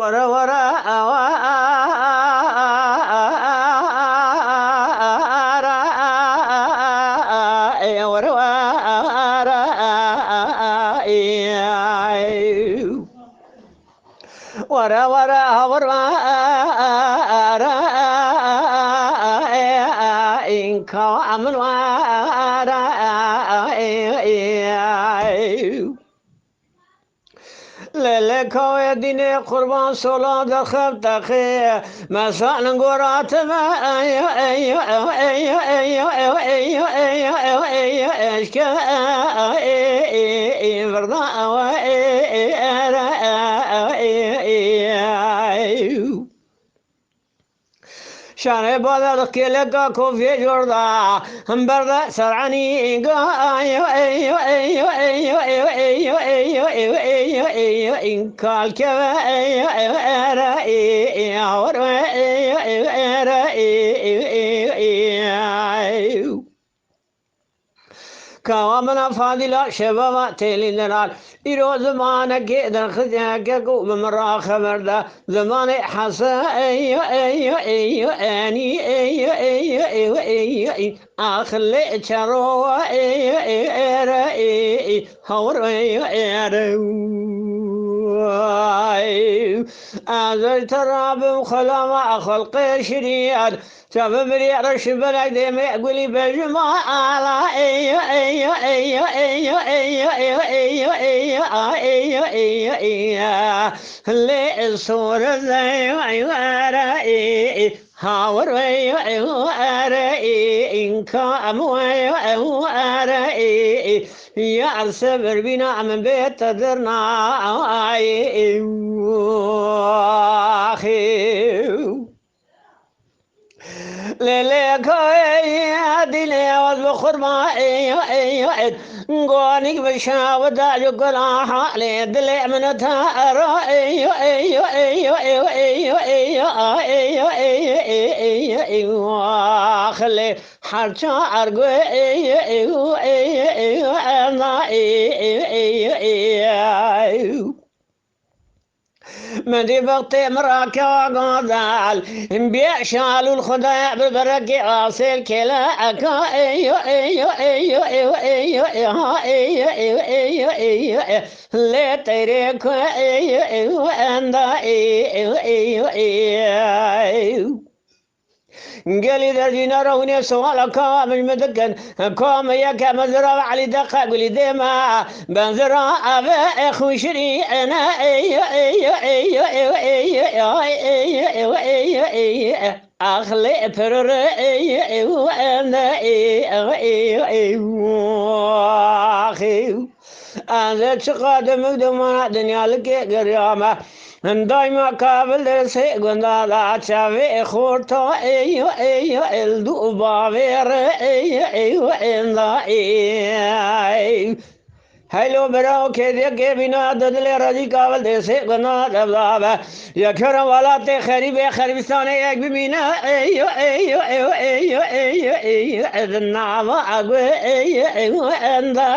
ورا ورا ورا ورا ورا إن كامل ورا للكو يديني قربان صلاة دخل تخي مساء نقرات ما ايو ايو ايو ايو ايو ايو ايو ايو ايو اشكا فرضا شانه بالا كيلكا كوفي جوردا هم بردا سرعني ايو ايو ايو ايو ايو ايو ايو ايو ايو ايو ان قال كذا ايو ايو ارا ايو ايو ايو ارا ايو ايو كوامنا فاضلا شبابا تيلينال إيرو زمانك درخزك بمرا خبردا زمان حسا أيو أيو أيو أني أيو أيو أيو أيو أخلي شرو أيو أيو أيو أيو هور أيو أيو أزل تراب خلما خلق شريان سبب ريش بلد ما يقولي بجمع على أيو أيو أيو أيو أيو أيو أيو أيو أيو أيو أيو اللي الصورة زي أيو أرى هاور أيو أيو أرى إن كام أيو أيو أرى يا الصبر بنا من بيت درنا أخي للكوي دلي والبخور ما ايو ايو قوانيك بشاو داجو قلاحا لدلي من تارو ايو ايو ايو ايو ايو ايو ايو ايو ايو خلي حرشا ارقو ايو ايو ايو ايو انا ايو ايو ايو مدي وقت مراك وقادال بيع شالو الخداع بالبركة واصل كلا أكا ايو ايو ايو ايو ايو ايو ايو ايو ايو ايو لا تريك ايو ايو اندا ايو ايو ايو قالي ذا جناروني سوالك من مدكن كوم ياك مزرعة علي دقة قولي ديما بنزرع أبا إخو شري أنا أيو أيو أيو أيو أيو أيو أيو أيو أخلي فرر أيو أيو أنا أيو أيو أيو أنا شقاد مقدمنا دنيا لك قريامة دايما قابل سيقون لا شافي خورتو ايو ايو الدو بابير ايو ايو ايو هلو براو كذا كبينا ددل راجي قابل دسه قنا دبابا يا كرم ولا تخريب خربستان يك بينا ايو ايو ايو ايو ايو ايو اذنا ما اغو ايو ايو اندا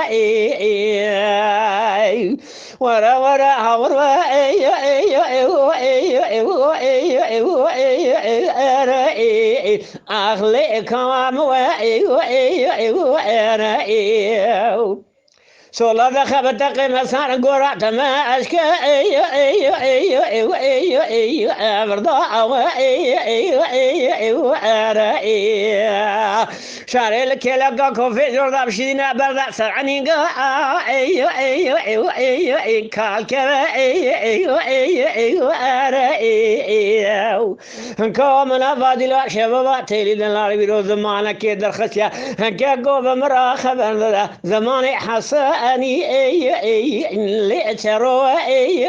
ايو ورا ورا هور ايو ايو ايو ايو ايو ايو ايو ايو ايو اخلي كام ايو ايو ايو ايو سولا دخبت قيمة صار قرات ما أشكى أيو أيو أيو أيو أيو أيو أبرضاء أيو أيو أيو أيو أيو شاري لك لقا كوفي جرد بشينا برد سرعني قا أيو أيو أيو أيو أيو كالكبا أيو أيو أيو أيو أيو كومنا فاضلا شبابا تيلي دلالي بيرو زمانا كيدر خسيا كاكو بمرا خبر زماني حسا أني أي أي اللي ترى أي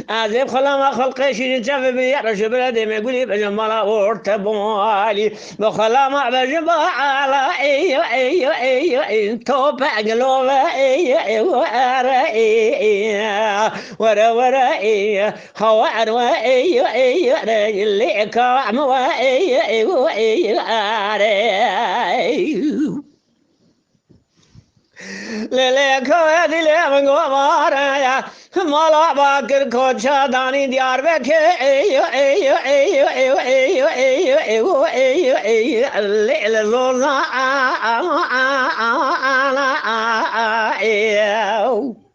عذب خلا خلق شيء شاف بيعرش بلدي ما يقولي بجمالا ورتبوالي بخلا ما بجمع على أي توبة قلوبة أي ورا ورا خوار أي اللي كام أي Lele koyadi le mangomara ya mala bakır koça dani diyar beke eyo eyo eyo eyo eyo eyo eyo eyo eyo lele loza eyo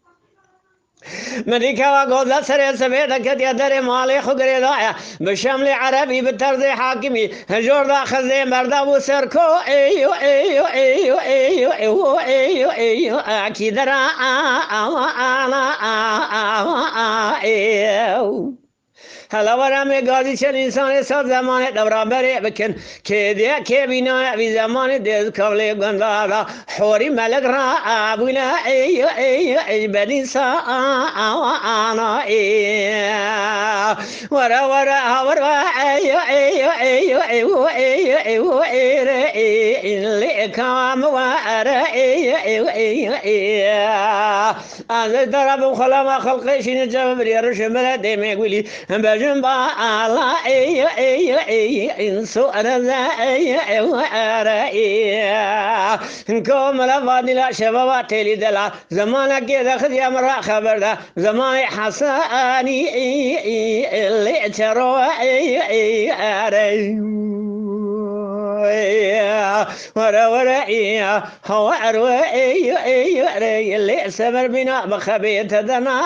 مديكا وقوضة سريع سبيدة كتيا دري مالي خقري ضايا بشمل عربي بالترزي حاكمي جور دا خزي مردا وسركو ايو ايو ايو ايو ايو ايو ايو اكيد را ايو هلا ورا می گازی چن انسان سال زمان دورا بره بکن که دیا که بینا بی زمان دل کبل گندارا حوری ملک را ابولا ایو ایو ای بدین سا آنا ایو ورا ورا ورا ایو ایو ایو ایو ایو ایو ایو این لکام ورا ایو ایو ایو ایو از درب خلما خلقشین جبری رشمل دمی گولی بجنب على اي اي اي انسو انا اي اي كوم لفادي لا شباب تيلي دلا زمانك كذا خذ يا مرا خبر ده زمان حساني اي اللي ترى اي اي ورا ورا ايه هو اروى ايه ايه ايه اللي سمر بنا بخبيت دنا